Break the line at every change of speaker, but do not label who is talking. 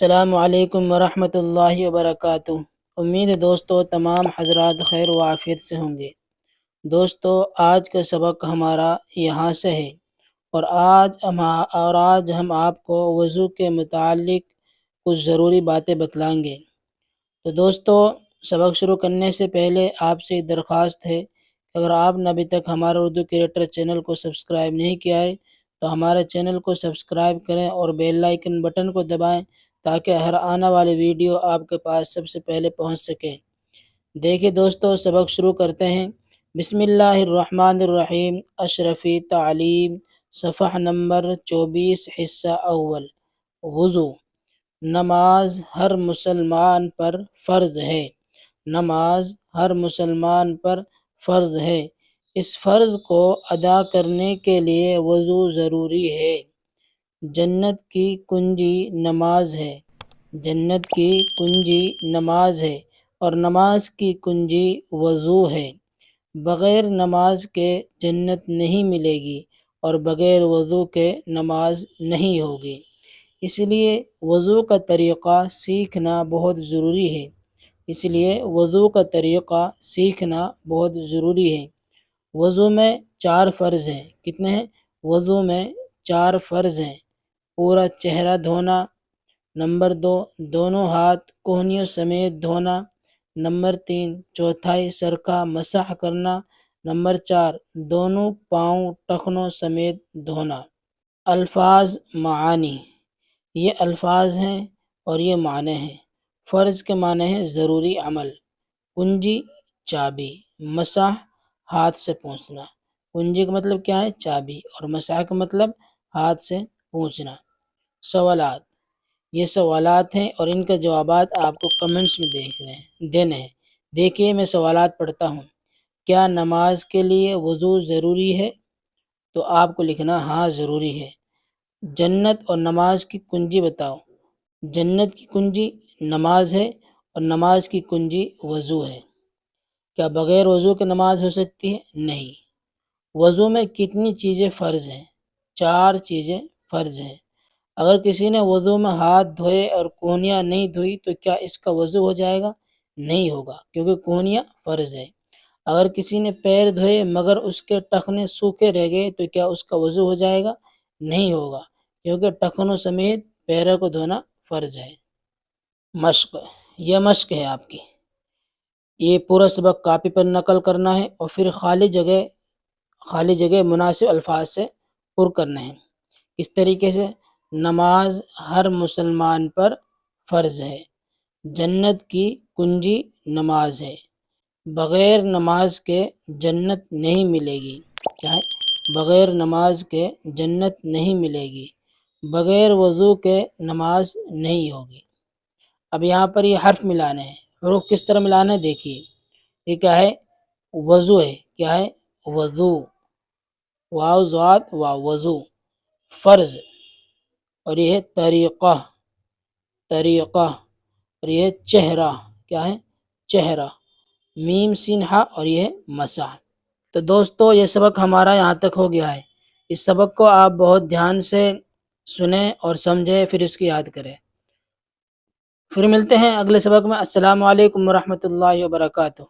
السلام علیکم ورحمۃ اللہ وبرکاتہ۔ امید ہے دوستو تمام حضرات خیر و عافیت سے ہوں گے۔ دوستو آج کا سبق ہمارا یہاں سے ہے اور آج ہم آپ کو وضو کے متعلق کچھ ضروری باتیں بتلائیں گے۔ تو دوستو سبق شروع کرنے سے پہلے آپ سے درخواست ہے کہ اگر آپ نے ابھی تک ہمارا اردو کریٹر چینل کو سبسکرائب نہیں کیا ہے تو ہمارے چینل کو سبسکرائب کریں اور بیل آئیکن بٹن کو دبائیں تاکہ ہر آنے والی ویڈیو آپ کے پاس سب سے پہلے پہنچ سکے۔ دیکھیے دوستو سبق شروع کرتے ہیں۔ بسم اللہ الرحمن الرحیم۔ اشرفی تعلیم صفحہ نمبر 24 حصہ اول۔ وضو۔ نماز ہر مسلمان پر فرض ہے۔ نماز ہر مسلمان پر فرض ہے۔ اس فرض کو ادا کرنے کے لیے وضو ضروری ہے۔ جنت کی کنجی نماز ہے۔ جنت کی کنجی نماز ہے اور نماز کی کنجی وضو ہے۔ بغیر نماز کے جنت نہیں ملے گی اور بغیر وضو کے نماز نہیں ہوگی۔ اس لیے وضو کا طریقہ سیکھنا بہت ضروری ہے۔ اس لیے وضو کا طریقہ سیکھنا بہت ضروری ہے۔ وضو میں 4 فرض ہیں۔ کتنے ہیں؟ وضو میں 4 فرض ہیں۔ پورا چہرہ دھونا۔ نمبر 2 دونوں ہاتھ کہنیوں سمیت دھونا۔ نمبر 3 چوتھائی سر کا مسح کرنا۔ نمبر 4 دونوں پاؤں ٹخنوں سمیت دھونا۔ الفاظ معانی۔ یہ الفاظ ہیں اور یہ معنی ہیں۔ فرض کے معنی ہیں ضروری عمل۔ کنجی چابی، مسح ہاتھ سے پوچھنا۔ کنجی کا مطلب کیا ہے؟ چابی، اور مسح کا مطلب ہاتھ سے پوچھنا۔ سوالات۔ یہ سوالات ہیں اور ان کے جوابات آپ کو کمنٹس میں دینے ہیں۔ دیکھیے میں سوالات پڑھتا ہوں۔ کیا نماز کے لیے وضو ضروری ہے؟ تو آپ کو لکھنا ہاں ضروری ہے۔ جنت اور نماز کی کنجی بتاؤ۔ جنت کی کنجی نماز ہے اور نماز کی کنجی وضو ہے۔ کیا بغیر وضو کے نماز ہو سکتی ہے؟ نہیں۔ وضو میں کتنی چیزیں فرض ہیں؟ 4 چیزیں فرض ہیں۔ اگر کسی نے وضو میں ہاتھ دھوئے اور کہنیاں نہیں دھوئی تو کیا اس کا وضو ہو جائے گا؟ نہیں ہوگا، کیونکہ کہنیاں فرض ہے۔ اگر کسی نے پیر دھوئے مگر اس کے ٹخنے سوکھے رہ گئے تو کیا اس کا وضو ہو جائے گا؟ نہیں ہوگا، کیونکہ ٹخنوں سمیت پیروں کو دھونا فرض ہے۔ مشق۔ یہ مشق ہے آپ کی۔ یہ پورا سبق کاپی پر نقل کرنا ہے اور پھر خالی جگہ مناسب الفاظ سے پر کرنا ہے۔ اس طریقے سے نماز ہر مسلمان پر فرض ہے۔ جنت کی کنجی نماز ہے۔ بغیر نماز کے جنت نہیں ملے گی۔ کیا ہے؟ بغیر نماز کے جنت نہیں ملے گی۔ بغیر وضو کے نماز نہیں ہوگی۔ اب یہاں پر یہ حرف ملانے ہیں۔ حروف کس طرح ملانے ہیں دیکھیے۔ یہ کیا ہے؟ وضو ہے۔ کیا ہے؟ وضو۔ واو ضاد واو وضو۔ فرض، اور یہ ہے طریقہ۔ طریقہ، اور یہ ہے چہرہ۔ کیا ہے؟ چہرہ۔ میم سین ہا، اور یہ ہے مسح۔ تو دوستو یہ سبق ہمارا یہاں تک ہو گیا ہے۔ اس سبق کو آپ بہت دھیان سے سنیں اور سمجھیں، پھر اس کی یاد کریں۔ پھر ملتے ہیں اگلے سبق میں۔ السلام علیکم ورحمۃ اللہ وبرکاتہ۔